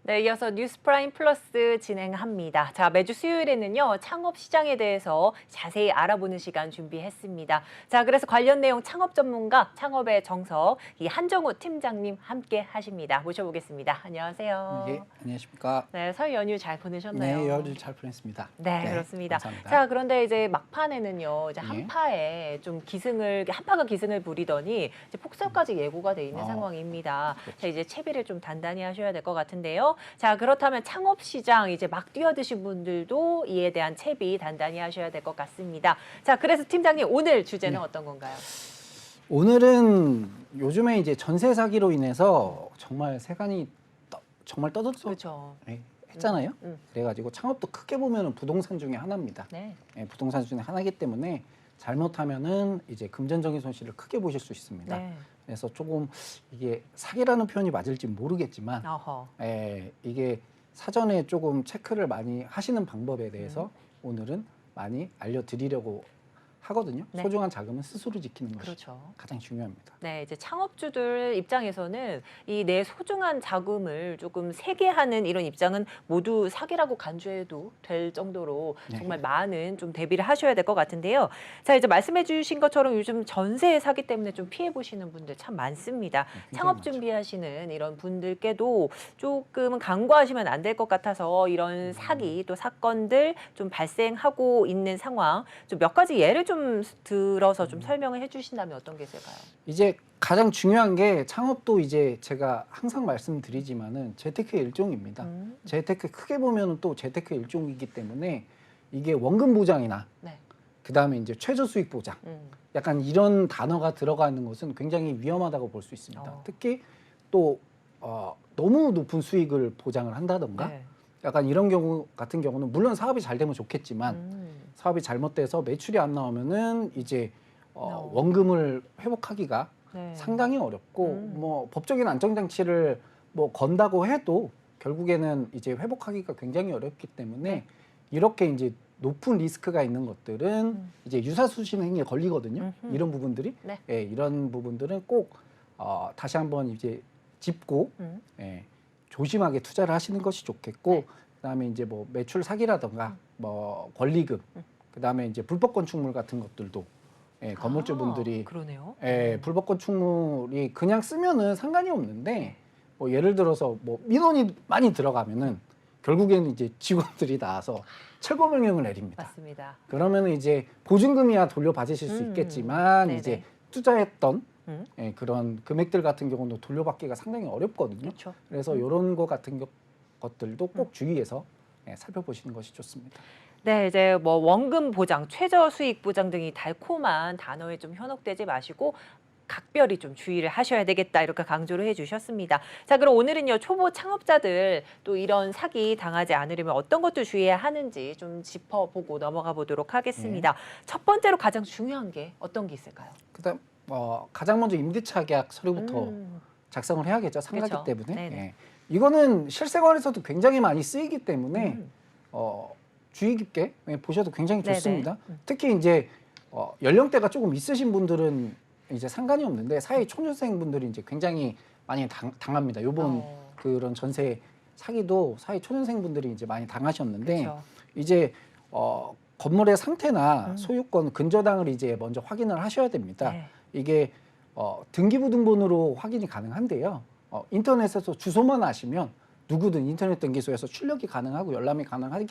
네, 이어서 뉴스프라임 플러스 진행합니다. 자, 매주 수요일에는요, 창업 시장에 대해서 자세히 알아보는 시간 준비했습니다. 자, 그래서 관련 내용 창업 전문가, 창업의 정석, 이 한정우 팀장님 함께 하십니다. 모셔보겠습니다. 안녕하세요. 예, 안녕하십니까. 네, 설 연휴 잘 보내셨나요? 네, 열흘 잘 보냈습니다. 네, 그렇습니다. 감사합니다. 자, 그런데 이제 막판에는요, 이제 예. 한파에 좀 한파가 기승을 부리더니 이제 폭설까지 예고가 돼 있는 상황입니다. 자, 이제 채비를 좀 단단히 하셔야 될 것 같은데요. 자, 그렇다면 창업 시장 이제 막 뛰어드신 분들도 이에 대한 채비 단단히 하셔야 될 것 같습니다. 자, 그래서 팀장님 오늘 주제는 어떤 건가요? 오늘은 요즘에 이제 전세 사기로 인해서 정말 세간이 정말 떠들썩 그렇죠. 했잖아요. 그래가지고 창업도 크게 보면은 부동산 중에 하나입니다. 네. 부동산 중에 하나이기 때문에 잘못하면은 이제 금전적인 손실을 크게 보실 수 있습니다. 네. 그래서 조금 이게 사기라는 표현이 맞을지 모르겠지만 어허. 이게 사전에 조금 체크를 많이 하시는 방법에 대해서 오늘은 많이 알려드리려고 하거든요. 네. 소중한 자금은 스스로 지키는 것이 그렇죠. 가장 중요합니다. 네, 이제 창업주들 입장에서는 이 내 소중한 자금을 조금 세게 하는 이런 입장은 모두 사기라고 간주해도 될 정도로 네. 정말 많은 좀 대비를 하셔야 될 것 같은데요. 자, 이제 말씀해 주신 것처럼 요즘 전세 사기 때문에 좀 피해 보시는 분들 참 많습니다. 굉장히 창업 많죠. 준비하시는 이런 분들께도 조금은 간과하시면 안 될 것 같아서 이런 사기 또 사건들 좀 발생하고 있는 상황 좀 몇 가지 예를 좀 들어서 좀 설명을 해 주신다면 어떤 게 있을까요? 이제 가장 중요한 게 창업도 이제 제가 항상 말씀드리지만은 재테크의 일종입니다. 재테크 크게 보면은 또 재테크의 일종이기 때문에 이게 원금 보장이나 네. 그다음에 이제 최저 수익 보장 약간 이런 단어가 들어가는 것은 굉장히 위험하다고 볼 수 있습니다. 특히 또 너무 높은 수익을 보장을 한다던가 네. 약간 이런 경우 같은 경우는 물론 사업이 잘 되면 좋겠지만 사업이 잘못돼서 매출이 안 나오면은 이제 원금을 회복하기가 네. 상당히 어렵고 뭐 법적인 안정장치를 뭐 건다고 해도 결국에는 이제 회복하기가 굉장히 어렵기 때문에 네. 이렇게 이제 높은 리스크가 있는 것들은 이제 유사수신 행위에 걸리거든요. 이런 부분들이 네. 이런 부분들은 꼭 다시 한번 이제 짚고 조심하게 투자를 하시는 것이 좋겠고 네. 그다음에 이제 뭐 매출 사기라던가 뭐 권리금 그다음에 이제 불법 건축물 같은 것들도 건물주분들이 그러네요. 불법 건축물이 그냥 쓰면은 상관이 없는데 뭐 예를 들어서 뭐 민원이 많이 들어가면은 결국에는 이제 직원들이 나와서 철거 명령을 내립니다. 맞습니다. 그러면은 이제 보증금이야 돌려받으실 수 있겠지만 네네. 이제 투자했던 그런 금액들 같은 경우는 돌려받기가 상당히 어렵거든요. 그렇죠. 그래서 이런 거 같은 것들도 꼭 주의해서 살펴보시는 것이 좋습니다. 네, 이제 뭐 원금 보장, 최저 수익 보장 등이 달콤한 단어에 좀 현혹되지 마시고 각별히 좀 주의를 하셔야 되겠다 이렇게 강조를 해주셨습니다. 자, 그럼 오늘은요 초보 창업자들 또 이런 사기 당하지 않으려면 어떤 것들 주의해야 하는지 좀 짚어보고 넘어가 보도록 하겠습니다. 첫 번째로 가장 중요한 게 어떤 게 있을까요? 그다음 가장 먼저 임대차 계약 서류부터 작성을 해야겠죠. 상가기 그렇죠. 때문에. 네네. 이거는 실생활에서도 굉장히 많이 쓰이기 때문에 주의 깊게 보셔도 굉장히 네네. 좋습니다. 특히 이제 연령대가 조금 있으신 분들은 이제 상관이 없는데 사회 초년생 분들이 이제 굉장히 많이 당합니다. 요번 그런 전세 사기도 사회 초년생 분들이 이제 많이 당하셨는데 그렇죠. 이제 건물의 상태나 소유권 근저당을 이제 먼저 확인을 하셔야 됩니다. 네. 이게 등기부등본으로 확인이 가능한데요. 인터넷에서 주소만 아시면 누구든 인터넷 등기소에서 출력이 가능하고 열람이 가능한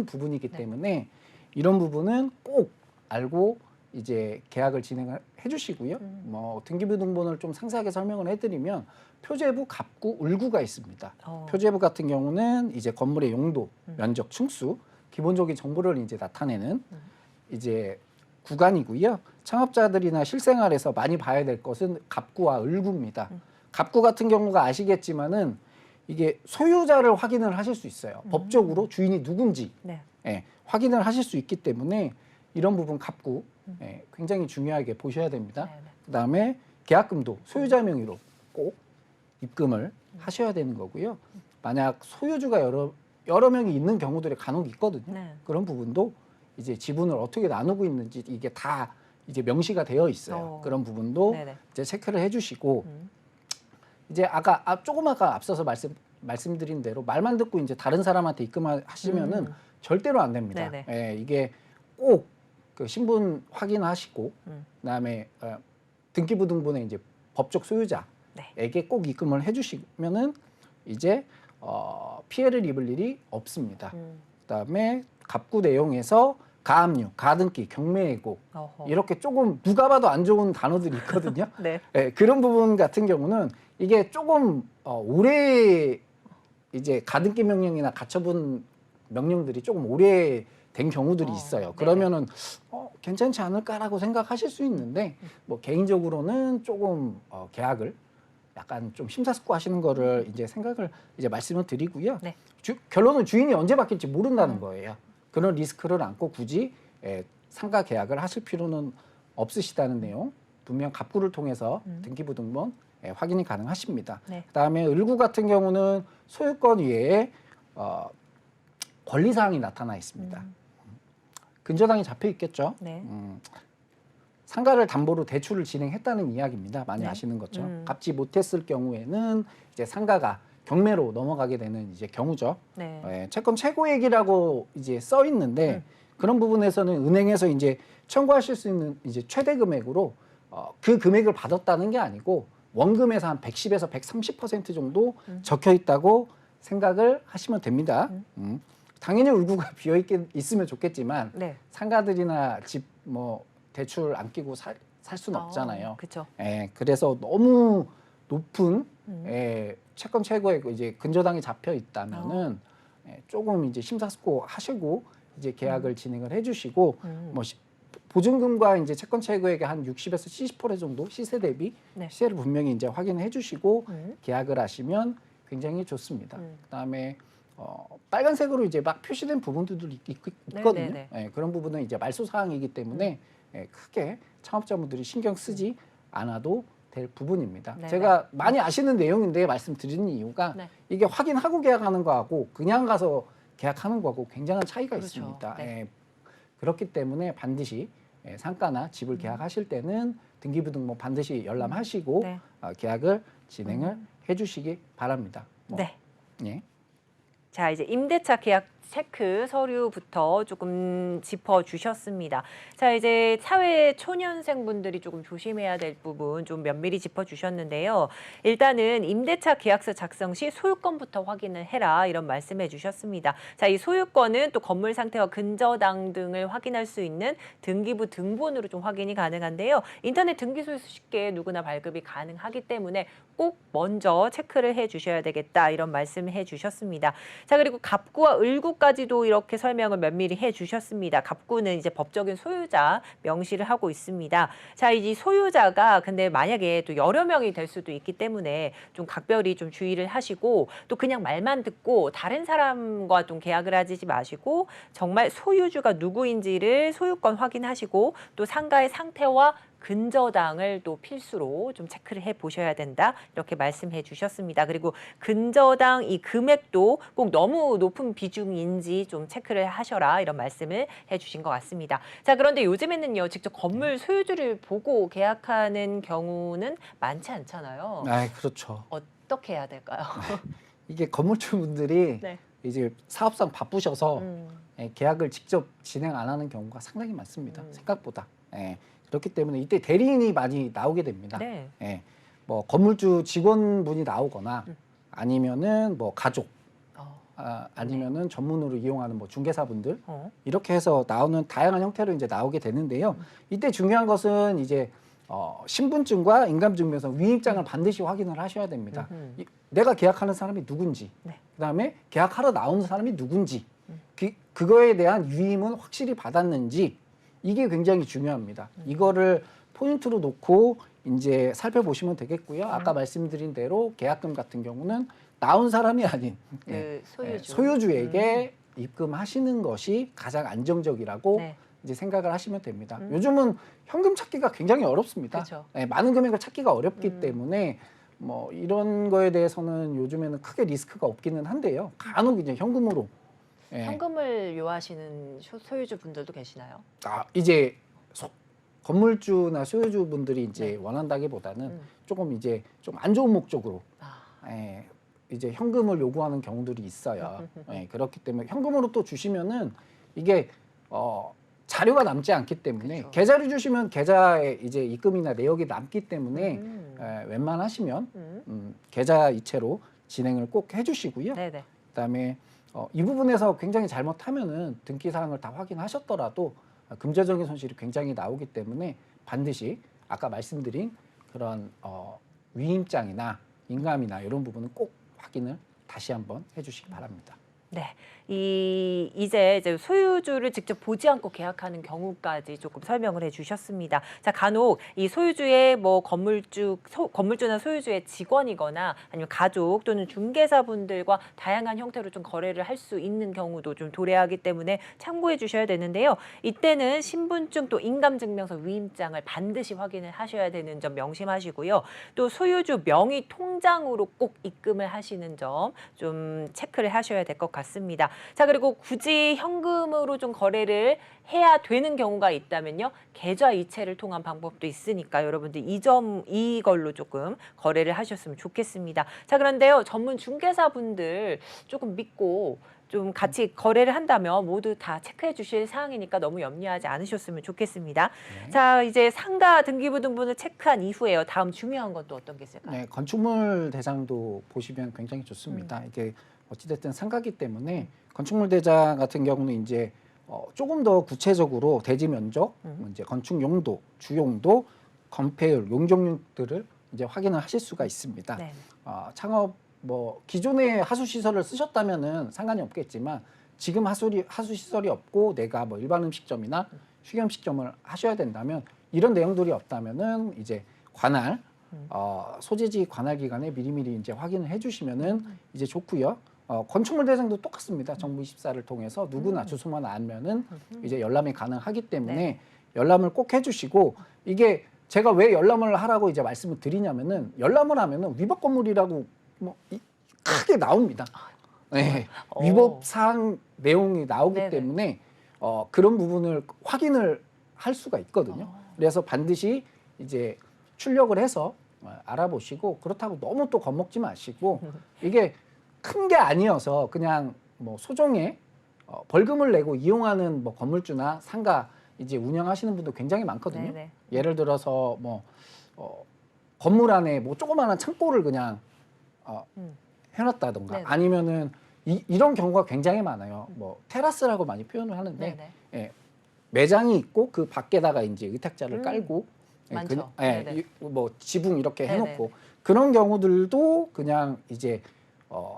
부분이기 때문에 이런 부분은 꼭 알고 이제 계약을 진행해 주시고요. 뭐 등기부등본을 좀 상세하게 설명을 해드리면 표제부, 갑구, 을구가 있습니다. 표제부 같은 경우는 이제 건물의 용도, 면적, 층수, 기본적인 정보를 이제 나타내는 이제 구간이고요. 창업자들이나 실생활에서 많이 봐야 될 것은 갑구와 을구입니다. 갑구 같은 경우가 아시겠지만은 이게 소유자를 확인을 하실 수 있어요. 법적으로 주인이 누군지 확인을 하실 수 있기 때문에 이런 부분 갑구 굉장히 중요하게 보셔야 됩니다. 그다음에 계약금도 소유자 명의로 꼭 입금을 하셔야 되는 거고요. 만약 소유주가 여러 명이 있는 경우들이 간혹 있거든요. 그런 부분도 이제 지분을 어떻게 나누고 있는지 이게 다 이제 명시가 되어 있어요. 그런 부분도 이제 체크를 해주시고 이제 조금 아까 앞서서 말씀드린 대로 말만 듣고 이제 다른 사람한테 입금하시면은 절대로 안 됩니다. 네네. 예, 이게 꼭 그 신분 확인하시고 그다음에 등기부등본에 이제 법적 소유자에게 꼭 입금을 해주시면은 이제 피해를 입을 일이 없습니다. 그다음에 갑구 내용에서 가압류, 가등기, 경매예고 어허. 이렇게 조금 누가 봐도 안 좋은 단어들이 있거든요. 네. 예, 그런 부분 같은 경우는 이게 조금 오래 이제 가등기 명령이나 가처분 명령들이 조금 오래 된 경우들이 있어요. 네네. 그러면은 괜찮지 않을까라고 생각하실 수 있는데 뭐 개인적으로는 조금 계약을 약간 좀 심사숙고하시는 거를 이제 생각을 이제 말씀을 드리고요. 네. 결론은 주인이 언제 바뀔지 모른다는 거예요. 그런 리스크를 안고 굳이 상가 계약을 하실 필요는 없으시다는 내용. 분명 갑구를 통해서 등기부등본 확인이 가능하십니다. 네. 그다음에 을구 같은 경우는 소유권 위에 권리사항이 나타나 있습니다. 근저당이 잡혀 있겠죠. 네. 상가를 담보로 대출을 진행했다는 이야기입니다. 많이 네. 아시는 것처럼 갚지 못했을 경우에는 이제 상가가 경매로 넘어가게 되는 이제 경우죠. 네. 채권 최고액이라고 이제 써 있는데 그런 부분에서는 은행에서 이제 청구하실 수 있는 이제 최대 금액으로 그 금액을 받았다는 게 아니고 원금에서 한 110에서 130% 정도 적혀 있다고 생각을 하시면 됩니다. 당연히 울구가 비어 있으면 좋겠지만 네. 상가들이나 집 뭐 대출 안 끼고 살 수는 없잖아요. 그렇죠. 그래서 너무 높은 채권 최고액 이제 근저당이 잡혀 있다면은 조금 이제 심사숙고 하시고 이제 계약을 진행을 해주시고 뭐 보증금과 이제 채권 최고액의 한 60에서 70% 정도 시세 대비 네. 시세를 분명히 이제 확인해 주시고 계약을 하시면 굉장히 좋습니다. 그다음에 빨간색으로 이제 막 표시된 부분들도 있거든요. 네네네. 그런 부분은 이제 말소 사항이기 때문에 크게 창업자분들이 신경 쓰지 않아도 될 부분입니다. 네네. 제가 많이 아시는 내용인데 말씀드리는 이유가 네. 이게 확인하고 계약하는 거하고 그냥 가서 계약하는 거하고 굉장한 차이가 그렇죠. 있습니다. 네. 그렇기 때문에 반드시 상가나 집을 계약하실 때는 등기부등본 반드시 열람하시고 네. 계약을 진행을 해주시기 바랍니다. 네. 예. 자, 이제 임대차 계약 체크 서류부터 조금 짚어주셨습니다. 자, 이제 사회 초년생분들이 조금 조심해야 될 부분 좀 면밀히 짚어주셨는데요. 일단은 임대차 계약서 작성 시 소유권부터 확인을 해라 이런 말씀해 주셨습니다. 자, 이 소유권은 또 건물 상태와 근저당 등을 확인할 수 있는 등기부 등본으로 좀 확인이 가능한데요. 인터넷 등기소에서 쉽게 누구나 발급이 가능하기 때문에 꼭 먼저 체크를 해 주셔야 되겠다 이런 말씀해 주셨습니다. 자, 그리고 갑구와 을구까지도 이렇게 설명을 면밀히 해 주셨습니다. 갑구는 이제 법적인 소유자 명시를 하고 있습니다. 자, 이 소유자가 근데 만약에 또 여러 명이 될 수도 있기 때문에 좀 각별히 좀 주의를 하시고 또 그냥 말만 듣고 다른 사람과 좀 계약을 하지 마시고 정말 소유주가 누구인지를 소유권 확인하시고 또 상가의 상태와 근저당을 또 필수로 좀 체크를 해 보셔야 된다 이렇게 말씀해 주셨습니다. 그리고 근저당 이 금액도 꼭 너무 높은 비중인지 좀 체크를 하셔라 이런 말씀을 해주신 것 같습니다. 자, 그런데 요즘에는요 직접 건물 소유주를 보고 계약하는 경우는 많지 않잖아요. 그렇죠. 어떻게 해야 될까요? 이게 건물주분들이 네. 이제 사업상 바쁘셔서 계약을 직접 진행 안 하는 경우가 상당히 많습니다. 생각보다. 그렇기 때문에 이때 대리인이 많이 나오게 됩니다. 네. 뭐 건물주 직원분이 나오거나 아니면은 뭐 가족, 아니면은 전문으로 이용하는 뭐 중개사분들 이렇게 해서 나오는 다양한 형태로 이제 나오게 되는데요. 이때 중요한 것은 이제 신분증과 인감증명서 위임장을 반드시 확인을 하셔야 됩니다. 내가 계약하는 사람이 누군지, 그다음에 계약하러 나오는 사람이 누군지, 그거에 대한 위임은 확실히 받았는지 이게 굉장히 중요합니다. 이거를 포인트로 놓고 이제 살펴보시면 되겠고요. 아까 말씀드린 대로 계약금 같은 경우는 나온 사람이 아닌 소유주에게 입금하시는 것이 가장 안정적이라고 이제 생각을 하시면 됩니다. 요즘은 현금 찾기가 굉장히 어렵습니다. 많은 금액을 찾기가 어렵기 때문에 뭐 이런 거에 대해서는 요즘에는 크게 리스크가 없기는 한데요. 간혹 이제 현금으로 현금을 요하시는 소유주 분들도 계시나요? 이제 건물주나 소유주분들이 이제 원한다기보다는 조금 이제 좀 안 좋은 목적으로 이제 현금을 요구하는 경우들이 있어요. 예, 그렇기 때문에 현금으로 또 주시면은 이게 자료가 남지 않기 때문에 그렇죠. 계좌를 주시면 계좌에 이제 입금이나 내역이 남기 때문에 음. 웬만하시면 계좌 이체로 진행을 꼭 해주시고요. 네네. 그다음에 이 부분에서 굉장히 잘못하면은 등기 사항을 다 확인하셨더라도 금전적인 손실이 굉장히 나오기 때문에 반드시 아까 말씀드린 그런 위임장이나 인감이나 이런 부분은 꼭 확인을 다시 한번 해주시기 바랍니다. 네. 이제 소유주를 직접 보지 않고 계약하는 경우까지 조금 설명을 해주셨습니다. 자, 간혹 이 소유주의 뭐 건물주나 소유주의 직원이거나 아니면 가족 또는 중개사분들과 다양한 형태로 좀 거래를 할 수 있는 경우도 좀 도래하기 때문에 참고해 주셔야 되는데요. 이때는 신분증 또 인감증명서 위임장을 반드시 확인을 하셔야 되는 점 명심하시고요. 또 소유주 명의 통장으로 꼭 입금을 하시는 점 좀 체크를 하셔야 될 것 같습니다. 자, 그리고 굳이 현금으로 좀 거래를 해야 되는 경우가 있다면요. 계좌 이체를 통한 방법도 있으니까 여러분들 이걸로 조금 거래를 하셨으면 좋겠습니다. 자, 그런데요. 전문 중개사분들 조금 믿고 좀 같이 거래를 한다면 모두 다 체크해 주실 사항이니까 너무 염려하지 않으셨으면 좋겠습니다. 네. 자, 이제 상가 등기부 등본을 체크한 이후에요. 다음 중요한 건 또 어떤 게 있을까요? 네, 건축물 대장도 보시면 굉장히 좋습니다. 이게 어찌됐든 상가기 때문에 건축물 대장 같은 경우는 이제 조금 더 구체적으로 대지 면적, 이제 건축 용도, 주용도, 건폐율, 용적률들을 이제 확인을 하실 수가 있습니다. 네. 창업 뭐 기존의 하수 시설을 쓰셨다면은 상관이 없겠지만 지금 하수 시설이 없고 내가 뭐 일반 음식점이나 휴게 음식점을 하셔야 된다면 이런 내용들이 없다면은 이제 관할 소재지 관할 기간에 미리미리 이제 확인을 해주시면은 이제 좋고요. 건축물 대장도 똑같습니다. 정부 24를 통해서 누구나 주소만 알면은 이제 열람이 가능하기 때문에 네. 열람을 꼭 해주시고 이게 제가 왜 열람을 하라고 이제 말씀을 드리냐면은 열람을 하면은 위법 건물이라고 뭐 크게 나옵니다. 네, 위법 사항 내용이 나오기 네네. 때문에 그런 부분을 확인을 할 수가 있거든요. 그래서 반드시 이제 출력을 해서 알아보시고 그렇다고 너무 또 겁먹지 마시고 이게 큰 게 아니어서 그냥 뭐 소정의 벌금을 내고 이용하는 뭐 건물주나 상가 이제 운영하시는 분도 굉장히 많거든요. 네네. 예를 들어서 뭐 건물 안에 뭐 조그마한 창고를 그냥 해놨다던가 네네. 아니면은 이런 경우가 굉장히 많아요. 뭐 테라스라고 많이 표현을 하는데 네네. 예, 매장이 있고 그 밖에다가 이제 의탁자를 음. 깔고 많죠. 예, 네네. 뭐 지붕 이렇게 네네. 해놓고 그런 경우들도 그냥 이제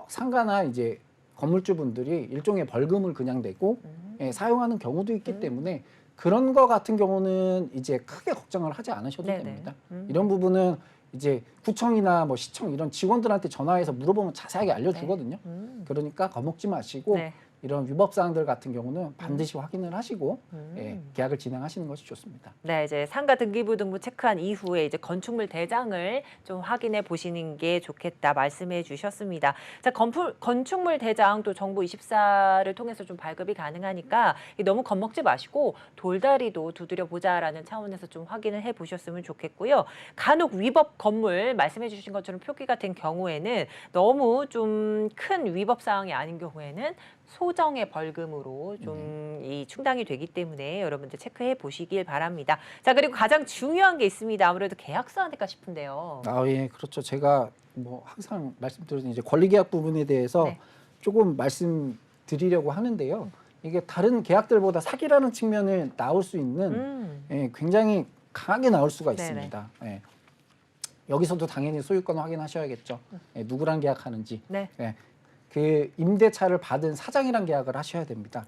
상가나 이제 건물주분들이 일종의 벌금을 그냥 내고 예, 사용하는 경우도 있기 때문에 그런 거 같은 경우는 이제 크게 걱정을 하지 않으셔도 네네. 됩니다. 이런 부분은 이제 구청이나 뭐 시청 이런 직원들한테 전화해서 물어보면 자세하게 알려주거든요. 그러니까 겁먹지 마시고 네. 이런 위법 사항들 같은 경우는 반드시 확인을 하시고 예, 계약을 진행하시는 것이 좋습니다. 네, 이제 상가 등기부 등본 체크한 이후에 이제 건축물 대장을 좀 확인해 보시는 게 좋겠다 말씀해 주셨습니다. 자, 건축물 대장 또 정부 24를 통해서 좀 발급이 가능하니까 너무 겁먹지 마시고 돌다리도 두드려 보자라는 차원에서 좀 확인을 해 보셨으면 좋겠고요. 간혹 위법 건물 말씀해 주신 것처럼 표기가 된 경우에는 너무 좀 큰 위법 사항이 아닌 경우에는 소정의 벌금으로 좀 이 충당이 되기 때문에 여러분들 체크해 보시길 바랍니다. 자, 그리고 가장 중요한 게 있습니다. 아무래도 계약서 아닐까 싶은데요. 예, 그렇죠. 제가 뭐 항상 말씀드린 이제 권리계약 부분에 대해서 네. 조금 말씀드리려고 하는데요. 이게 다른 계약들보다 사기라는 측면을 나올 수 있는 예, 굉장히 강하게 나올 수가 네네. 있습니다. 예. 여기서도 당연히 소유권 확인하셔야겠죠. 예, 누구랑 계약하는지. 네. 예, 그 임대차를 받은 사장이랑 계약을 하셔야 됩니다.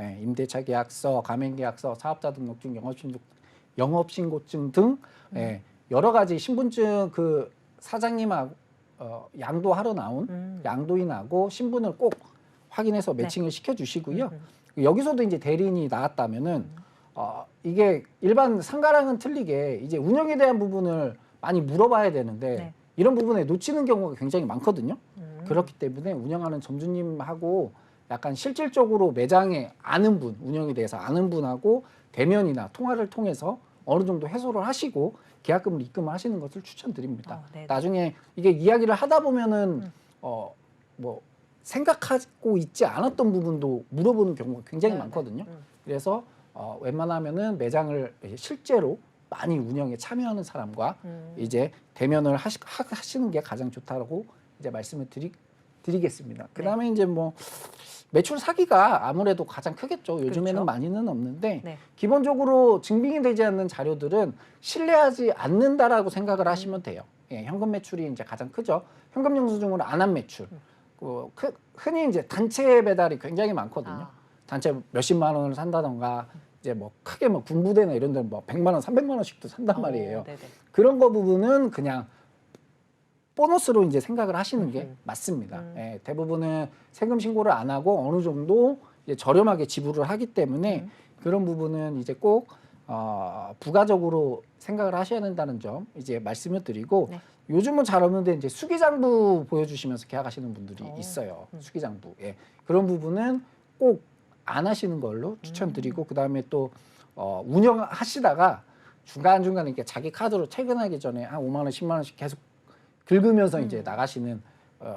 예, 임대차 계약서, 가맹계약서, 사업자 등록증, 영업신고증 등 예, 여러 가지 신분증 그 사장님하고 양도하러 나온 양도인하고 신분을 꼭 확인해서 매칭을 시켜주시고요. 여기서도 이제 대리인이 나왔다면은 이게 일반 상가랑은 틀리게 이제 운영에 대한 부분을 많이 물어봐야 되는데 네. 이런 부분에 놓치는 경우가 굉장히 많거든요. 그렇기 때문에 운영하는 점주님하고 약간 실질적으로 매장에 아는 분, 운영에 대해서 아는 분하고 대면이나 통화를 통해서 어느 정도 해소를 하시고 계약금을 입금하시는 것을 추천드립니다. 네네. 나중에 이게 이야기를 하다 보면은 뭐 생각하고 있지 않았던 부분도 물어보는 경우가 굉장히 많거든요. 그래서 웬만하면은 매장을 실제로 많이 운영에 참여하는 사람과 이제 대면을 하시는 게 가장 좋다고 이제 말씀을 드리겠습니다. 그다음에 이제 뭐 매출 사기가 아무래도 가장 크겠죠. 요즘에는 그렇죠. 많이는 없는데 네. 기본적으로 증빙이 되지 않는 자료들은 신뢰하지 않는다라고 생각을 하시면 돼요. 예, 현금 매출이 이제 가장 크죠. 현금 영수증으로 안 한 매출. 흔히 이제 단체 배달이 굉장히 많거든요. 단체 몇십만 원을 산다던가 이제 뭐 크게 뭐 군부대나 이런 데는 뭐 100만 원, 300만 원씩도 산단 말이에요. 네네. 그런 거 부분은 그냥 보너스로 이제 생각을 하시는 게 맞습니다. 예, 대부분은 세금 신고를 안 하고 어느 정도 이제 저렴하게 지불을 하기 때문에 그런 부분은 이제 꼭 부가적으로 생각을 하셔야 된다는 점 이제 말씀을 드리고 네. 요즘은 잘 없는데 이제 수기장부 보여주시면서 계약하시는 분들이 있어요. 수기장부. 예, 그런 부분은 꼭 안 하시는 걸로 추천드리고 그 다음에 또 운영하시다가 중간중간에 이렇게 자기 카드로 퇴근하기 전에 한 5만 원, 10만 원씩 계속 긁으면서 이제 나가시는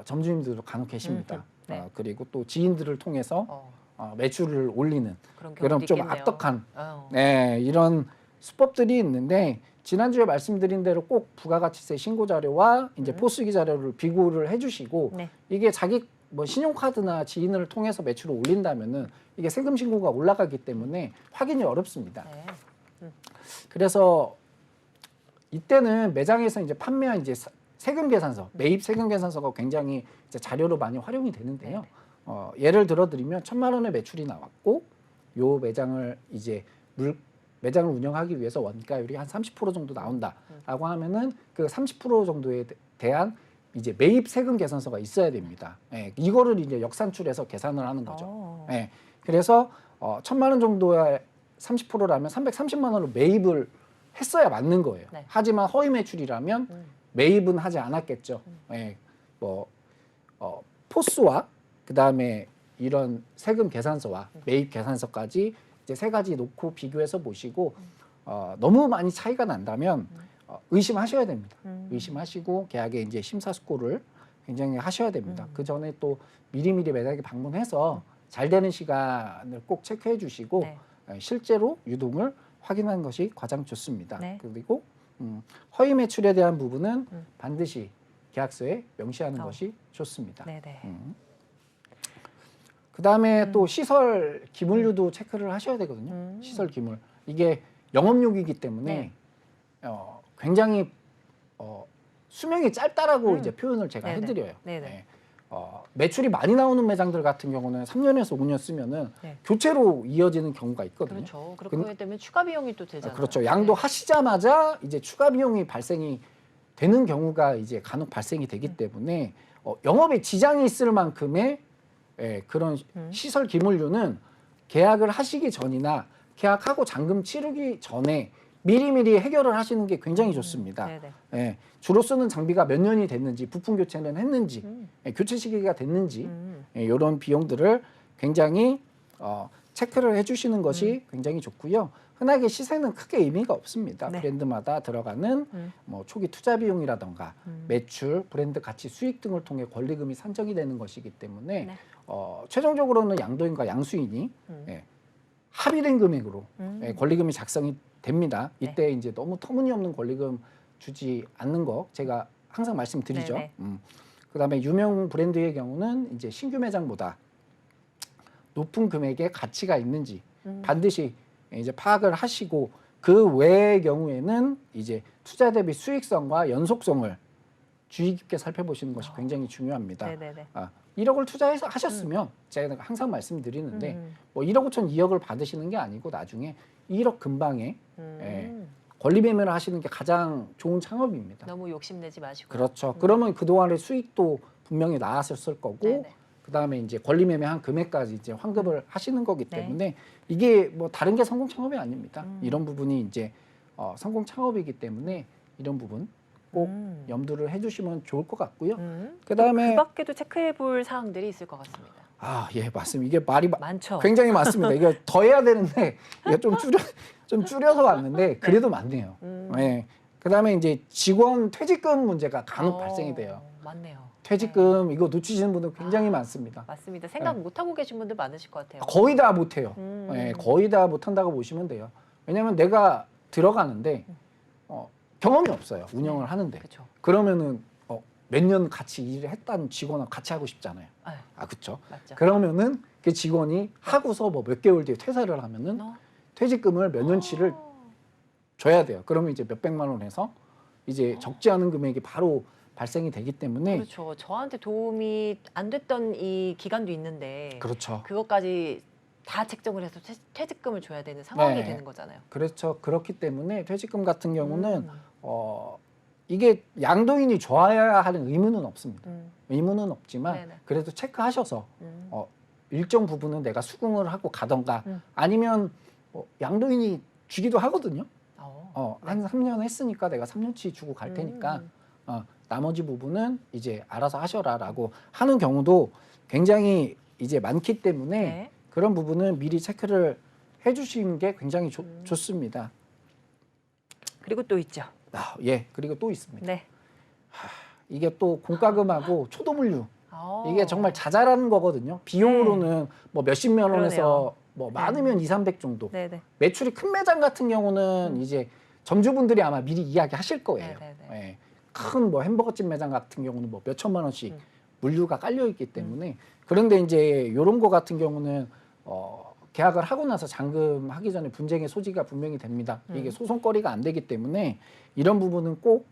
점주님들도 간혹 계십니다. 네. 그리고 또 지인들을 통해서 매출을 올리는 그런 그런 경우도 좀 있겠네요. 악덕한 네, 이런 수법들이 있는데 지난주에 말씀드린 대로 꼭 부가가치세 신고 자료와 이제 포스기 자료를 비교를 해주시고 네. 이게 자기 뭐 신용카드나 지인을 통해서 매출을 올린다면은 이게 세금 신고가 올라가기 때문에 확인이 어렵습니다. 네. 그래서 이때는 매장에서 이제 판매한 이제 세금 계산서, 매입 세금 계산서가 굉장히 이제 자료로 많이 활용이 되는데요. 예를 들어 드리면 1,000만 원의 매출이 나왔고 요 매장을 이제 매장을 운영하기 위해서 원가율이 한 30% 정도 나온다라고 하면은 그 30% 정도에 대한 이제 매입 세금 계산서가 있어야 됩니다. 예, 이거를 이제 역산출해서 계산을 하는 거죠. 예, 그래서 1,000만 원 정도의 30%라면 330만 원을 매입을 했어야 맞는 거예요. 네. 하지만 허위 매출이라면 매입은 하지 않았겠죠. 예, 뭐 포스와 그 다음에 이런 세금 계산서와 매입 계산서까지 이제 세 가지 놓고 비교해서 보시고 너무 많이 차이가 난다면 의심하셔야 됩니다. 의심하시고 계약의 이제 심사숙고를 굉장히 하셔야 됩니다. 그 전에 또 미리미리 매장에 방문해서 잘 되는 시간을 꼭 체크해 주시고 네. 실제로 유동을 확인하는 것이 가장 좋습니다. 네. 그리고 허위 매출에 대한 부분은 반드시 계약서에 명시하는 것이 좋습니다. 네네. 그다음에 또 시설 기물류도 체크를 하셔야 되거든요. 시설 기물. 이게 영업용이기 때문에 굉장히 수명이 짧다라고 이제 표현을 제가 네네. 해드려요. 네네. 네. 매출이 많이 나오는 매장들 같은 경우는 3년에서 5년 쓰면은 네. 교체로 이어지는 경우가 있거든요. 그렇죠. 그렇게 되면 추가 비용이 또 되잖아요. 그렇죠. 양도하시자마자 이제 추가 비용이 발생이 되는 경우가 이제 간혹 발생이 되기 때문에 영업에 지장이 있을 만큼의 그런 시설 기물류는 계약을 하시기 전이나 계약하고 잔금 치르기 전에 미리미리 해결을 하시는 게 굉장히 좋습니다. 예, 주로 쓰는 장비가 몇 년이 됐는지, 부품 교체는 했는지, 교체 시기가 됐는지 이런 비용들을 굉장히 체크를 해주시는 것이 굉장히 좋고요. 흔하게 시세는 크게 의미가 없습니다. 네. 브랜드마다 들어가는 뭐 초기 투자 비용이라던가 매출, 브랜드 가치, 수익 등을 통해 권리금이 산정이 되는 것이기 때문에 네. 최종적으로는 양도인과 양수인이 합의된 금액으로 권리금이 작성이 됩니다. 이때 이제 너무 터무니없는 권리금 주지 않는 거 제가 항상 말씀드리죠. 그다음에 유명 브랜드의 경우는 이제 신규 매장보다 높은 금액의 가치가 있는지 반드시 이제 파악을 하시고 그 외의 경우에는 이제 투자 대비 수익성과 연속성을 주의 깊게 살펴보시는 것이 굉장히 중요합니다. 1억을 투자해서 하셨으면 제가 항상 말씀드리는데 뭐 1억 5천 2억을 받으시는 게 아니고 나중에 1억 근방에 권리 매매를 하시는 게 가장 좋은 창업입니다. 너무 욕심내지 마시고. 그렇죠. 그러면 그동안의 수익도 분명히 나왔을 거고 그다음에 이제 권리 매매한 금액까지 이제 환급을 하시는 거기 때문에 이게 뭐 다른 게 성공 창업이 아닙니다. 이런 부분이 이제 성공 창업이기 때문에 이런 부분 꼭 염두를 해주시면 좋을 것 같고요. 그다음에 그 밖에도 체크해볼 사항들이 있을 것 같습니다. 예, 맞습니다. 이게 말이 많죠. 굉장히 많습니다. 이거 더 해야 되는데 이게 좀 줄여서 왔는데 그래도 많네요. 예, 그다음에 이제 직원 퇴직금 문제가 간혹 발생이 돼요. 맞네요. 퇴직금 이거 놓치시는 분들 굉장히 아, 많습니다. 맞습니다. 생각 못 하고 계신 분들 많으실 것 같아요. 거의 다 못해요. 음. 거의 다 못한다고 보시면 돼요. 왜냐하면 내가 들어가는데 경험이 없어요. 운영을 하는데. 그렇죠. 그러면은 몇 년 같이 일을 했다는 직원하고 같이 하고 싶잖아요. 그렇죠. 맞죠. 그러면은 그 직원이 하고서 뭐 몇 개월 뒤에 퇴사를 하면은 퇴직금을 몇 년치를 줘야 돼요. 그러면 이제 몇 백만 원 해서 이제 적지 않은 금액이 바로 발생이 되기 때문에 그렇죠. 저한테 도움이 안 됐던 이 기간도 있는데 그렇죠. 그것까지 다 책정을 해서 퇴직금을 줘야 되는 상황이 네. 되는 거잖아요. 그렇죠. 그렇기 때문에 퇴직금 같은 경우는 이게 양도인이 좋아야 하는 의무는 없습니다. 의무는 없지만 네네. 그래도 체크하셔서 일정 부분은 내가 수긍을 하고 가던가 아니면 양도인이 주기도 하거든요. 한 3년 했으니까 내가 3년치 주고 갈 테니까 나머지 부분은 이제 알아서 하셔라라고 하는 경우도 굉장히 이제 많기 때문에 네. 그런 부분은 미리 체크를 해주시는 게 굉장히 좋습니다. 그리고 또 있죠. 예, 그리고 또 있습니다. 네. 이게 또 공과금하고 초도물류 이게 정말 네. 자잘한 거거든요. 비용으로는 뭐 몇십만 원에서 그러네요. 뭐 많으면 2, 300 정도. 네네. 매출이 큰 매장 같은 경우는 이제 점주분들이 아마 미리 이야기하실 거예요. 네네네. 예. 큰 뭐 햄버거집 매장 같은 경우는 뭐 몇 천만 원씩 물류가 깔려 있기 때문에 그런데 이제 이런 거 같은 경우는 계약을 하고 나서 잔금하기 전에 분쟁의 소지가 분명히 됩니다. 이게 소송거리가 안 되기 때문에 이런 부분은 꼭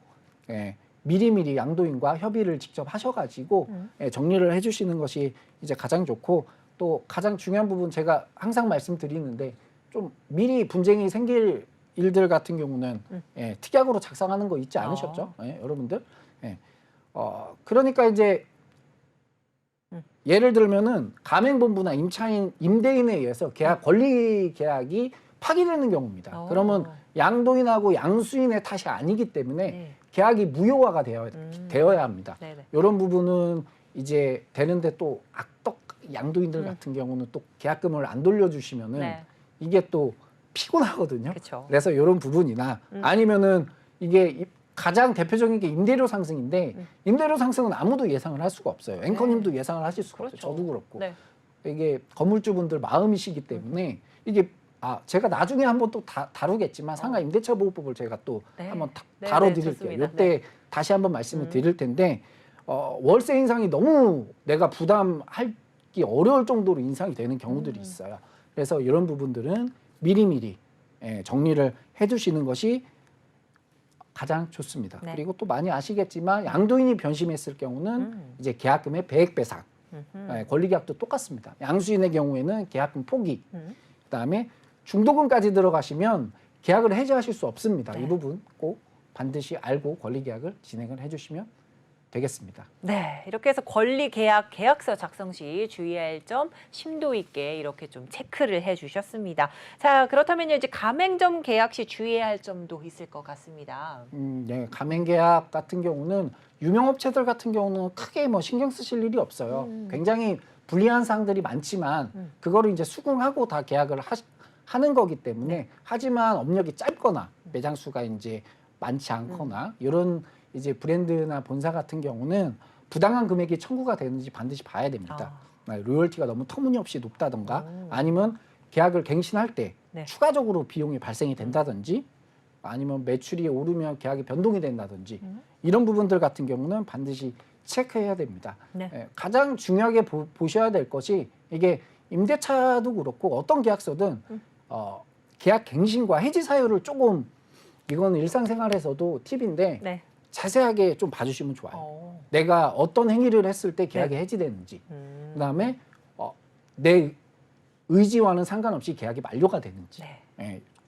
미리미리 양도인과 협의를 직접 하셔가지고 정리를 해주시는 것이 이제 가장 좋고 또 가장 중요한 부분 제가 항상 말씀드리는데 좀 미리 분쟁이 생길 일들 같은 경우는 특약으로 작성하는 거 잊지 않으셨죠? 여러분들? 그러니까 이제 예를 들면은 가맹본부나 임대인에 의해서 권리 계약이 파기되는 경우입니다. 그러면 양도인하고 양수인의 탓이 아니기 때문에 네. 계약이 무효화가 되어야 합니다. 네네. 이런 부분은 이제 되는데 또 악덕 양도인들 같은 경우는 또 계약금을 안 돌려주시면은 네. 이게 또 피곤하거든요. 그쵸. 그래서 이런 부분이나 아니면은 이게 가장 대표적인 게 임대료 상승인데 임대료 상승은 아무도 예상을 할 수가 없어요. 앵커님도 예상을 하실 수가 그렇죠. 없어요. 저도 그렇고. 네. 이게 건물주분들 마음이시기 때문에 이게 제가 나중에 한번 또 다루겠지만 상가 임대차 보호법을 제가 또 네. 한번 네, 다뤄드릴게요. 좋습니다. 이때 다시 한번 말씀을 드릴 텐데 월세 인상이 너무 내가 부담하기 어려울 정도로 인상이 되는 경우들이 있어요. 그래서 이런 부분들은 미리미리 정리를 해두시는 것이 가장 좋습니다. 네. 그리고 또 많이 아시겠지만 양도인이 변심했을 경우는 이제 계약금의 배액 배상, 권리계약도 똑같습니다. 양수인의 경우에는 계약금 포기, 그다음에 중도금까지 들어가시면 계약을 해지하실 수 없습니다. 네. 이 부분 꼭 반드시 알고 권리계약을 진행을 해주시면 되겠습니다. 네, 이렇게 해서 계약서 작성 시 주의해야 할 점 심도 있게 이렇게 좀 체크를 해주셨습니다. 자, 그렇다면 이제 가맹점 계약 시 주의해야 할 점도 있을 것 같습니다. 네, 가맹계약 같은 경우는 유명업체들 같은 경우는 크게 뭐 신경 쓰실 일이 없어요. 굉장히 불리한 사항들이 많지만 그거를 이제 수긍하고 다 계약을 하는 거기 때문에 하지만 업력이 짧거나 매장 수가 이제 많지 않거나 이런 이제 브랜드나 본사 같은 경우는 부당한 금액이 청구가 되는지 반드시 봐야 됩니다. 로열티가 너무 터무니없이 높다던가 아니면 계약을 갱신할 때 네. 추가적으로 비용이 발생이 된다든지 아니면 매출이 오르면 계약이 변동이 된다든지 이런 부분들 같은 경우는 반드시 체크해야 됩니다. 네. 가장 중요하게 보셔야 될 것이 이게 임대차도 그렇고 어떤 계약서든 계약 갱신과 해지 사유를 조금 이건 일상생활에서도 팁인데 네. 자세하게 좀 봐주시면 좋아요. 내가 어떤 행위를 했을 때 계약이 해지되는지 그다음에 내 의지와는 상관없이 계약이 만료가 되는지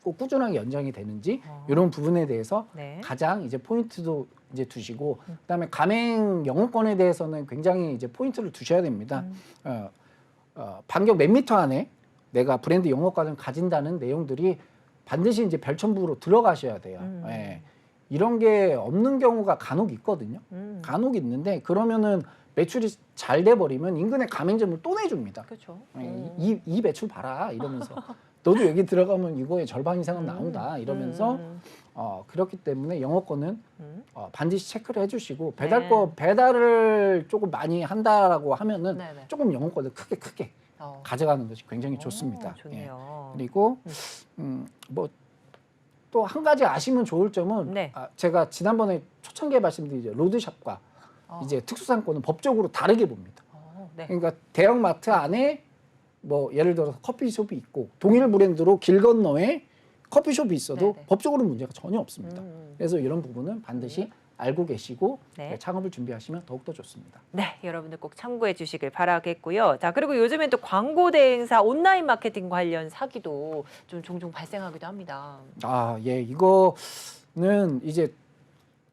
꼭 꾸준하게 연장이 되는지 이런 부분에 대해서 가장 이제 포인트도 이제 두시고 그다음에 가맹 영업권에 대해서는 굉장히 이제 포인트를 두셔야 됩니다. 반경 몇 미터 안에 내가 브랜드 영업권을 가진다는 내용들이 반드시 이제 별첨부로 들어가셔야 돼요. 이런 게 없는 경우가 간혹 있거든요. 간혹 있는데 그러면은 매출이 잘 돼 버리면 인근에 가맹점을 또 내줍니다. 그렇죠. 이 매출 봐라 이러면서 너도 여기 들어가면 이거의 절반 이상은 나온다 이러면서 그렇기 때문에 영어권은 반드시 체크를 해주시고 네. 배달을 조금 많이 한다라고 하면은 네네. 조금 영어권을 크게 가져가는 것이 굉장히 좋습니다. 좋네요. 예. 그리고 뭐 또 한 가지 아시면 좋을 점은 네. 제가 지난번에 초창기에 말씀드린 로드샵과 이제 특수상권은 법적으로 다르게 봅니다. 네. 그러니까 대형마트 안에 뭐 예를 들어서 커피숍이 있고 동일 브랜드로 길 건너에 커피숍이 있어도 네네. 법적으로 문제가 전혀 없습니다. 그래서 이런 부분은 반드시 알고 계시고 네. 창업을 준비하시면 더욱더 좋습니다. 네, 여러분들 꼭 참고해 주시길 바라겠고요. 자, 그리고 요즘엔 또 광고 대행사 온라인 마케팅 관련 사기도 좀 종종 발생하기도 합니다. 예, 이거는 이제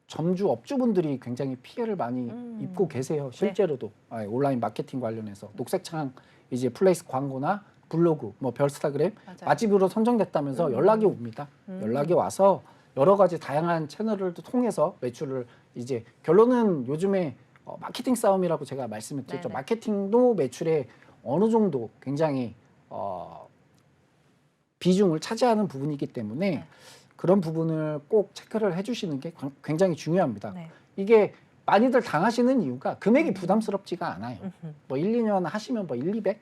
점주 업주분들이 굉장히 피해를 많이 입고 계세요. 실제로도 온라인 마케팅 관련해서 녹색창 이제 플레이스 광고나 블로그, 뭐 별스타그램 맞아요. 맛집으로 선정됐다면서 연락이 옵니다. 연락이 와서 여러 가지 다양한 채널을 통해서 매출을 이제 결론은 요즘에 마케팅 싸움이라고 제가 말씀을 드렸죠. 네네. 마케팅도 매출에 어느 정도 굉장히 비중을 차지하는 부분이기 때문에 네. 그런 부분을 꼭 체크를 해주시는 게 굉장히 중요합니다. 네. 이게 많이들 당하시는 이유가 금액이 부담스럽지가 않아요. 뭐 1, 2년 하시면 뭐 1, 200?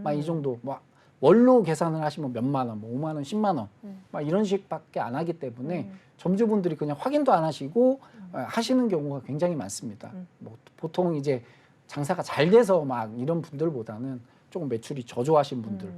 막 이 정도 뭐 월로 계산을 하시면 몇만 원, 뭐 5만 원, 10만 원, 막 이런 식밖에 안 하기 때문에 점주분들이 그냥 확인도 안 하시고 하시는 경우가 굉장히 많습니다. 뭐 보통 이제 장사가 잘 돼서 막 이런 분들보다는 조금 매출이 저조하신 분들,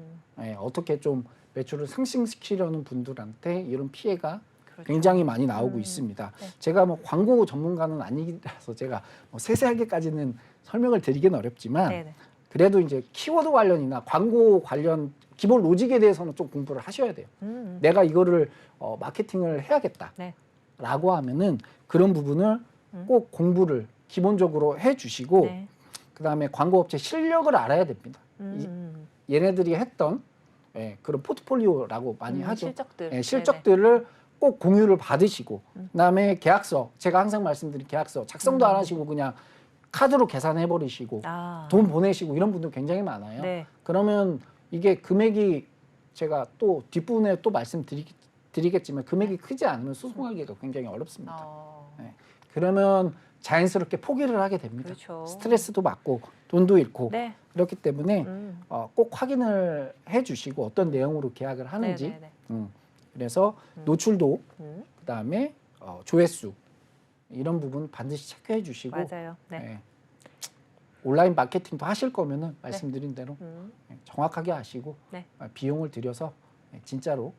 어떻게 좀 매출을 상승시키려는 분들한테 이런 피해가 그렇죠. 굉장히 많이 나오고 있습니다. 네. 제가 뭐 광고 전문가는 아니라서 제가 뭐 세세하게까지는 설명을 드리기는 어렵지만 네네. 그래도 이제 키워드 관련이나 광고 관련 기본 로직에 대해서는 좀 공부를 하셔야 돼요. 내가 이거를 마케팅을 해야겠다. 네. 라고 하면은 그런 부분을 꼭 공부를 기본적으로 해 주시고 네. 그다음에 광고업체 실력을 알아야 됩니다. 얘네들이 했던 그런 포트폴리오라고 많이 하죠. 실적들. 예, 실적들을 꼭 공유를 받으시고 그다음에 계약서 제가 항상 말씀드린 계약서 작성도 안 하시고 그냥 카드로 계산해 버리시고 돈 보내시고 이런 분들 굉장히 많아요. 네. 그러면 이게 금액이 제가 또 뒷부분에 또 말씀드리겠지만 금액이 크지 않으면 소송하기가 굉장히 어렵습니다. 네. 그러면 자연스럽게 포기를 하게 됩니다. 그렇죠. 스트레스도 받고 돈도 잃고 네. 그렇기 때문에 꼭 확인을 해주시고 어떤 내용으로 계약을 하는지 네네네. 그래서 노출도 그다음에 조회수 이런 부분 반드시 체크해 주시고 맞아요. 네. 예, 온라인 마케팅도 하실 거면은 말씀드린 대로 정확하게 하시고 네. 비용을 들여서 진짜로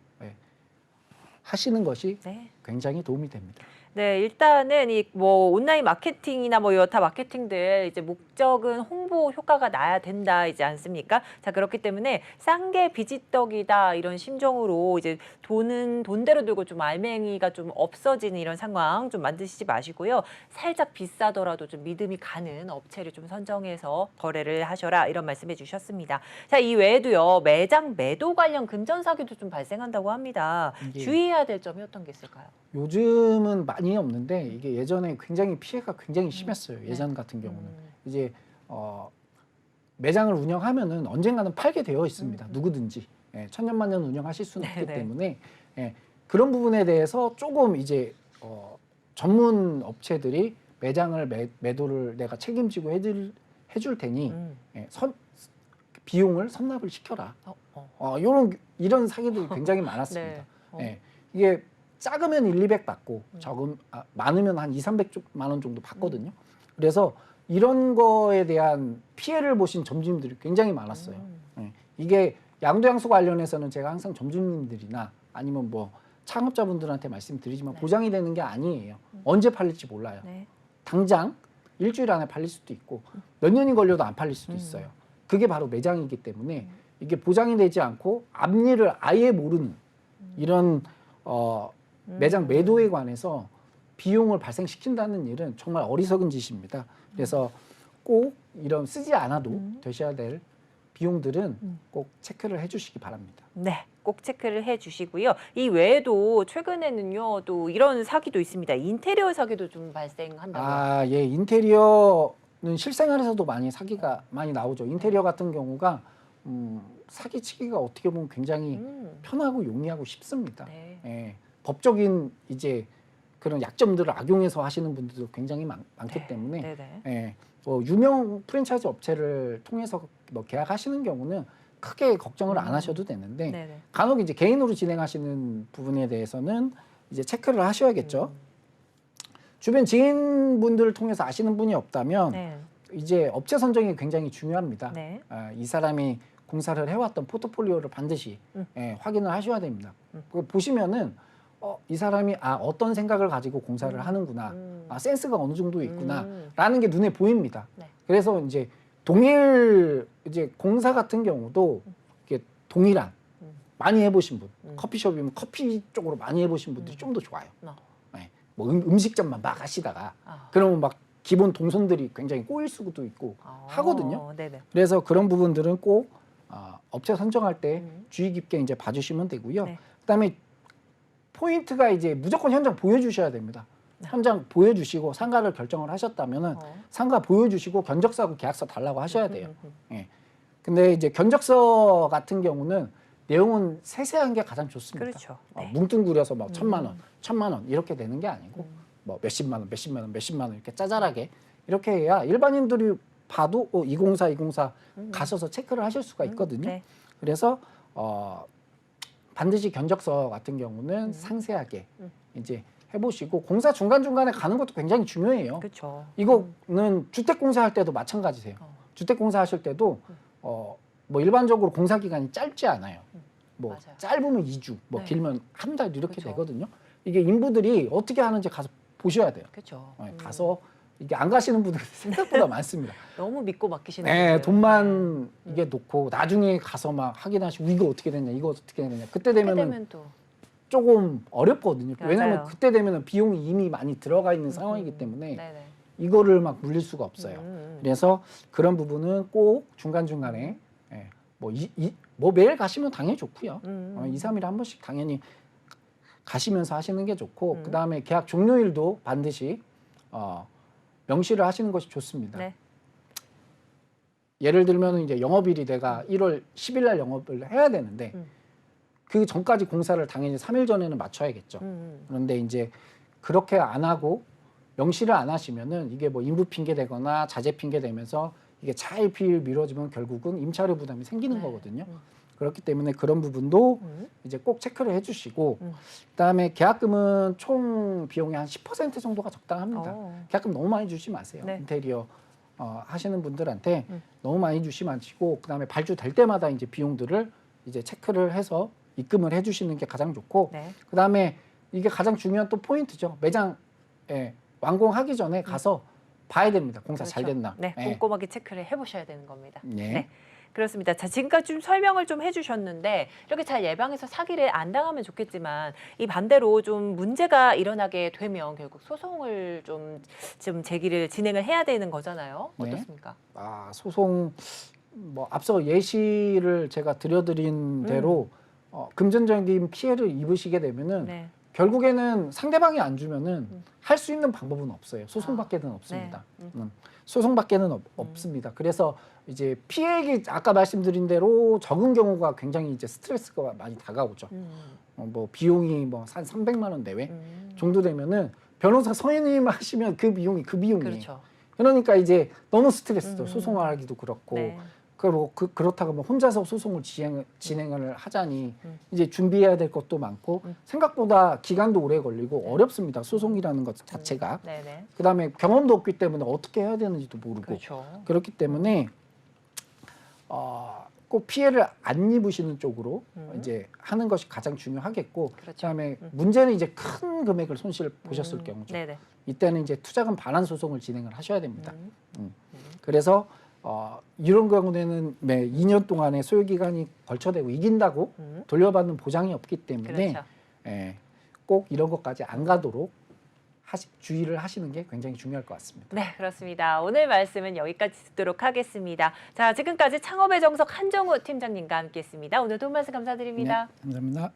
하시는 것이 네. 굉장히 도움이 됩니다. 네, 일단은 이 뭐 온라인 마케팅이나 뭐 여타 마케팅들 이제 목적은 홍보 효과가 나야 된다 이지 않습니까? 자, 그렇기 때문에 싼 게 비지떡이다 이런 심정으로 이제 돈은 돈대로 들고 좀 알맹이가 좀 없어지는 이런 상황 좀 만드시지 마시고요. 살짝 비싸더라도 좀 믿음이 가는 업체를 좀 선정해서 거래를 하셔라 이런 말씀해 주셨습니다. 자, 이 외에도요. 매장 매도 관련 금전 사기도 좀 발생한다고 합니다. 예. 주의해야 될 점이 어떤 게 있을까요? 요즘은 많이 없는데 이게 예전에 굉장히 피해가 굉장히 심했어요. 예전 같은 경우는 이제 매장을 운영하면은 언젠가는 팔게 되어 있습니다. 누구든지 천년만년 운영하실 수는 없기 때문에 그런 부분에 대해서 조금 이제 전문 업체들이 매장을 매도를 내가 책임지고 해줄 테니 비용을 선납을 시켜라. 이런 사기도 굉장히 많았습니다. 이게 작으면 1, 200 받고 많으면 한 2, 300만 원 정도 받거든요. 그래서 이런 거에 대한 피해를 보신 점주님들이 굉장히 많았어요. 이게 양도양수 관련해서는 제가 항상 점주님들이나 아니면 뭐 창업자분들한테 말씀드리지만 보장이 되는 게 아니에요. 언제 팔릴지 몰라요. 당장 일주일 안에 팔릴 수도 있고 몇 년이 걸려도 안 팔릴 수도 있어요. 그게 바로 매장이기 때문에 이게 보장이 되지 않고 앞일을 아예 모르는 이런 매장 매도에 관해서 비용을 발생시킨다는 일은 정말 어리석은 짓입니다. 그래서 꼭 이런 쓰지 않아도 되셔야 될 비용들은 꼭 체크를 해주시기 바랍니다. 네, 꼭 체크를 해주시고요. 이 외에도 최근에는요, 또 이런 사기도 있습니다. 인테리어 사기도 좀 발생한다고요. 예, 인테리어는 실생활에서도 사기가 많이 나오죠. 인테리어 같은 경우가 사기치기가 어떻게 보면 굉장히 편하고 용이하고 쉽습니다. 네. 예, 법적인 이제 그런 약점들을 악용해서 하시는 분들도 굉장히 많기 네. 때문에 네네. 예, 뭐 유명 프랜차이즈 업체를 통해서 뭐 계약하시는 경우는 크게 걱정을 안 하셔도 되는데 네네. 간혹 이제 개인으로 진행하시는 부분에 대해서는 이제 체크를 하셔야겠죠. 주변 지인분들을 통해서 아시는 분이 없다면 네. 이제 업체 선정이 굉장히 중요합니다. 네. 이 사람이 공사를 해왔던 포트폴리오를 반드시 확인을 하셔야 됩니다. 그거 보시면은 이 사람이 어떤 생각을 가지고 공사를 하는구나, 센스가 어느 정도 있구나라는 게 눈에 보입니다. 네. 그래서 이제 동일 이제 공사 같은 경우도 이게 동일한 많이 해보신 분, 커피숍이면 커피 쪽으로 많이 해보신 분들이 좀 더 좋아요. 네. 뭐 음식점만 막 하시다가 그러면 막 기본 동선들이 굉장히 꼬일 수도 있고 하거든요. 네네. 그래서 그런 부분들은 꼭 업체 선정할 때 주의 깊게 이제 봐주시면 되고요. 네. 그다음에 포인트가 이제 무조건 현장 보여주셔야 됩니다. 현장 보여주시고 상가를 결정을 하셨다면은 상가 보여주시고 견적서하고 계약서 달라고 하셔야 돼요. 예. 근데 이제 견적서 같은 경우는 내용은 세세한 게 가장 좋습니다. 그렇죠. 네. 뭉뚱그려서 막 1,000만 원 이렇게 되는 게 아니고 뭐 몇십만 원 이렇게 짜잘하게 이렇게 해야 일반인들이 봐도 204 가셔서 체크를 하실 수가 있거든요. 네. 그래서 반드시 견적서 같은 경우는 상세하게 이제 해보시고 공사 중간중간에 가는 것도 굉장히 중요해요. 그렇죠. 이거는 주택공사 할 때도 마찬가지세요. 주택공사 하실 때도 뭐 일반적으로 공사 기간이 짧지 않아요. 뭐 맞아요. 짧으면 2주, 뭐 네. 길면 한 달 이렇게 그쵸. 되거든요. 이게 인부들이 어떻게 하는지 가서 보셔야 돼요. 그렇죠. 가서 이게 안 가시는 분들이 생각보다 많습니다. 너무 믿고 맡기시는 네, 분들. 돈만 이게 놓고 나중에 가서 막 확인하시고 이거 어떻게 됐냐, 이거 어떻게 됐냐. 그때 되면은 되면 또 조금 어렵거든요. 맞아요. 왜냐하면 그때 되면은 비용이 이미 많이 들어가 있는 상황이기 때문에 네네. 이거를 막 물릴 수가 없어요. 그래서 그런 부분은 꼭 중간중간에 뭐 매일 가시면 당연히 좋고요. 2, 3일에 한 번씩 당연히 가시면서 하시는 게 좋고 그다음에 계약 종료일도 반드시 명시를 하시는 것이 좋습니다. 네. 예를 들면 이제 영업일이 내가 1월 10일 날 영업을 해야 되는데 그 전까지 공사를 당연히 3일 전에는 맞춰야겠죠. 그런데 이제 그렇게 안 하고 명시를 안 하시면은 이게 뭐 인부 핑계 되거나 자재 핑계 되면서 이게 차일피일 미뤄지면 결국은 임차료 부담이 생기는 거거든요. 그렇기 때문에 그런 부분도 이제 꼭 체크를 해주시고 그다음에 계약금은 총 비용의 한 10% 정도가 적당합니다. 계약금 너무 많이 주지 마세요. 네. 인테리어 하시는 분들한테 너무 많이 주지 마시고 그다음에 발주될 때마다 이제 비용들을 이제 체크를 해서 입금을 해주시는 게 가장 좋고 네. 그다음에 이게 가장 중요한 또 포인트죠. 매장 완공하기 전에 가서 봐야 됩니다. 공사 잘 그렇죠. 됐나. 네, 꼼꼼하게 체크를 해보셔야 되는 겁니다. 네. 그렇습니다. 자, 지금까지 좀 설명을 좀 해주셨는데 이렇게 잘 예방해서 사기를 안 당하면 좋겠지만 이 반대로 좀 문제가 일어나게 되면 결국 소송을 좀 제기를 진행을 해야 되는 거잖아요. 네. 어떻습니까? 소송 뭐 앞서 예시를 제가 드려드린 대로 금전적인 피해를 입으시게 되면은 네. 결국에는 상대방이 안 주면은 할 수 있는 방법은 없어요. 소송밖에는 없습니다. 소송밖에는 없습니다. 그래서 이제 피해액이 아까 말씀드린 대로 적은 경우가 굉장히 이제 스트레스가 많이 다가오죠. 뭐 비용이 뭐 한 300만 원 내외 정도 되면은 변호사 선임 하시면 그 비용이에요. 그렇죠. 그러니까 이제 너무 스트레스죠. 소송하기도 그렇고. 네. 그리고 그렇다고 뭐 혼자서 소송을 진행을 하자니 이제 준비해야 될 것도 많고 생각보다 기간도 오래 걸리고 어렵습니다. 소송이라는 것 자체가. 네네. 그다음에 경험도 없기 때문에 어떻게 해야 되는지도 모르고 그렇죠. 그렇기 때문에 꼭 피해를 안 입으시는 쪽으로 이제 하는 것이 가장 중요하겠고 그렇죠. 그다음에 문제는 이제 큰 금액을 손실 보셨을 경우죠. 네네. 이때는 이제 투자금 반환 소송을 진행을 하셔야 됩니다. 그래서 이런 경우에는 매 2년 동안의 소요 기간이 걸쳐되고 이긴다고 돌려받는 보장이 없기 때문에 그렇죠. 꼭 이런 것까지 안 가도록 주의를 하시는 게 굉장히 중요할 것 같습니다. 네, 그렇습니다. 오늘 말씀은 여기까지 듣도록 하겠습니다. 자, 지금까지 창업의 정석 한정우 팀장님과 함께했습니다. 오늘 도움 말씀 감사드립니다. 네, 감사합니다.